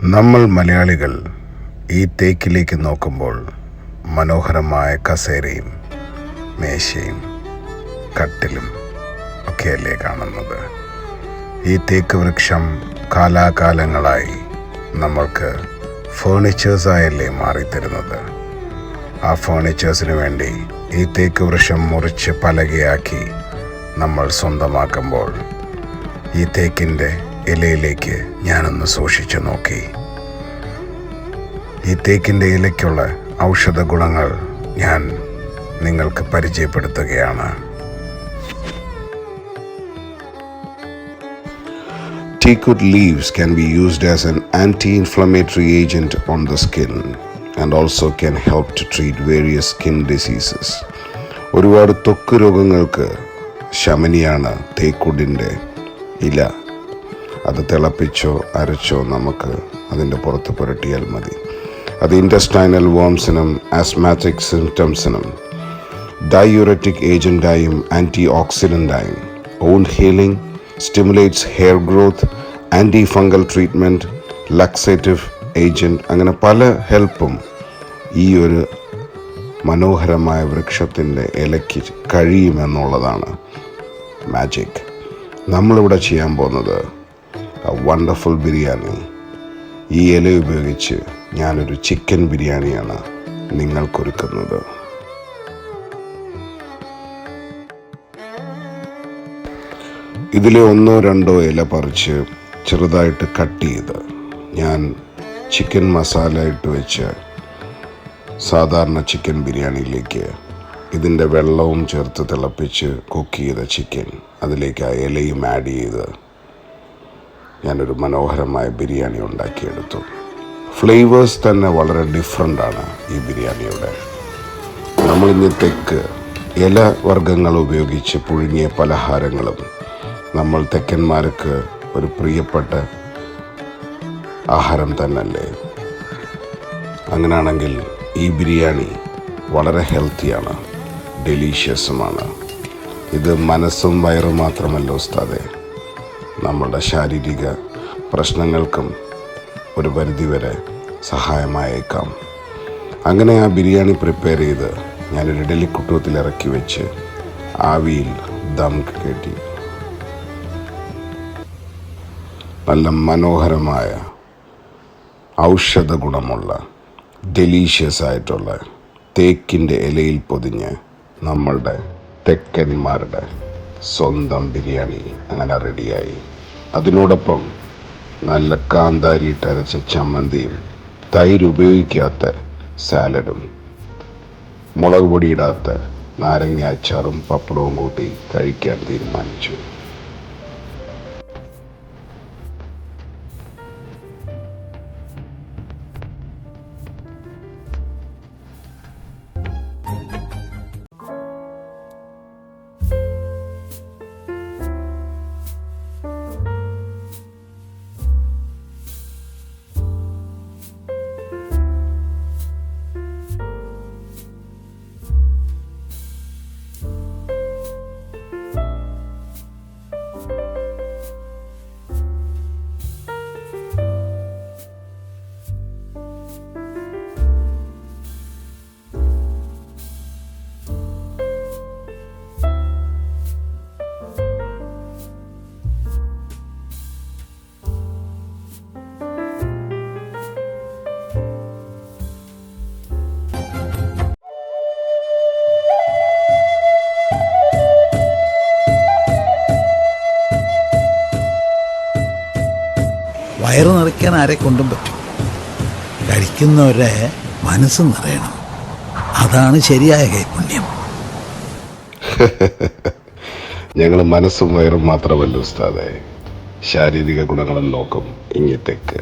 നമ്മൾ മലയാളികൾ ഈ തേക്കിലേക്ക് നോക്കുമ്പോൾ മനോഹരമായ കസേരയും മേശയും കട്ടിലും ഒക്കെയല്ലേ കാണുന്നത്. ഈ തേക്ക് വൃക്ഷം കാലാകാലങ്ങളായി നമ്മൾക്ക് ഫേർണിച്ചേഴ്സായല്ലേ മാറിത്തരുന്നത്. ആ ഫേർണിച്ചേഴ്സിന് വേണ്ടി ഈ തേക്ക് വൃക്ഷം മുറിച്ച് പലകയാക്കി നമ്മൾ സ്വന്തമാക്കുമ്പോൾ ഈ തേക്കിൻ്റെ ഇലയിലേക്ക് ഞാനൊന്ന് സൂക്ഷിച്ചു നോക്കി. ഈ തേക്കിൻ്റെ ഇലയ്ക്കുള്ള ഔഷധ ഗുണങ്ങൾ ഞാൻ നിങ്ങൾക്ക് പരിചയപ്പെടുത്തുകയാണ്. Teakwood leaves can be used as an anti-inflammatory agent on the skin and also can help to treat various skin diseases. ഒരുപാട് ത്വക്ക് രോഗങ്ങൾക്ക് ശമനിയാണ് തേക്കുടിൻ്റെ ഇല. അത് തിളപ്പിച്ചോ അരച്ചോ നമുക്ക് അതിൻ്റെ പുറത്ത് പുരട്ടിയാൽ മതി. അത് ഇൻറ്റസ്റ്റൈനൽ വേംസിനും ആസ്മാറ്റിക് സിംറ്റംസിനും ഡയൂററ്റിക് ഏജൻ്റായും ആൻറ്റി ഓക്സിഡൻ്റായും wound healing, stimulates hair growth, anti-fungal treatment, laxative agent, അങ്ങനെ പല ഹെൽപ്പും ഈ ഒരു മനോഹരമായ വൃക്ഷത്തിൻ്റെ ഇലയ്ക്ക് കഴിയുമെന്നുള്ളതാണ് മാജിക്. നമ്മളിവിടെ ചെയ്യാൻ പോകുന്നത് വണ്ടർഫുൾ ബിരിയാണി. ഈ ഇല ഉപയോഗിച്ച് ഞാനൊരു ചിക്കൻ ബിരിയാണിയാണ് നിങ്ങൾക്കൊരുക്കുന്നത്. ഇതിലെ 1-2 ഇല പറിച്ച് ചെറുതായിട്ട് കട്ട് ചെയ്ത് ഞാൻ ചിക്കൻ മസാല ഇട്ട് വെച്ച് സാധാരണ ചിക്കൻ ബിരിയാണിയിലേക്ക് ഇതിൻ്റെ വെള്ളവും ചേർത്ത് തിളപ്പിച്ച് കുക്ക് ചെയ്ത ചിക്കൻ അതിലേക്ക് ആ ഇലയും ആഡ് ചെയ്ത് ഞാനൊരു മനോഹരമായ ബിരിയാണി ഉണ്ടാക്കിയെടുത്തു. ഫ്ലേവേഴ്സ് തന്നെ വളരെ ഡിഫറെൻ്റാണ് ഈ ബിരിയാണിയുടെ. നമ്മളിന്ന് തെക്ക് ഇല വർഗ്ഗങ്ങൾ ഉപയോഗിച്ച് പുഴുങ്ങിയ പലഹാരങ്ങളും നമ്മൾ തെക്കന്മാർക്ക് ഒരു പ്രിയപ്പെട്ട ആഹാരം തന്നെയല്ലേ. അങ്ങനെയാണെങ്കിൽ ഈ ബിരിയാണി വളരെ ഹെൽത്തിയാണ്, ഡെലീഷ്യസുമാണ്. ഇത് മനസ്സും വയറും മാത്രമല്ല ഉസ്താദെ, നമ്മളുടെ ശാരീരിക പ്രശ്നങ്ങൾക്കും ഒരു പരിധിവരെ സഹായമായേക്കാം. അങ്ങനെ ആ ബിരിയാണി പ്രിപ്പയർ ചെയ്ത് ഞാനൊരു ഇഡലിക്കുട്ടത്തിൽ ഇറക്കി വെച്ച് ആവിയിൽ ദം കെട്ടി നല്ല മനോഹരമായ ഔഷധ ഗുണമുള്ള ഡെലീഷ്യസ് ആയിട്ടുള്ള തേക്കിൻ്റെ ഇലയിൽ പൊതിഞ്ഞ് നമ്മളുടെ തെക്കന്മാരുടെ സ്വന്തം ബിരിയാണി അങ്ങനെ റെഡിയായി. അതിനോടൊപ്പം നല്ല കാന്താരിയിട്ട് അരച്ച ചമ്മന്തിയും തൈര് ഉപയോഗിക്കാത്ത സാലഡും മുളക് പൊടിയിടാത്ത നാരങ്ങ അച്ചാറും പപ്പടവും കൂട്ടി കഴിക്കാൻ തീരുമാനിച്ചു. വയറ് നിറയ്ക്കാൻ ആരെ കൊണ്ടും പറ്റും. കഴിക്കുന്നവരെ മനസ്സ് നിറയണം. അതാണ് ശരിയായ കൈപുണ്യം. ഞങ്ങൾ മനസ്സും വയറും മാത്രമല്ല ഉസ്താദെ, ശാരീരിക ഗുണങ്ങളും നോക്കും ഇങ്ങത്തേക്ക്.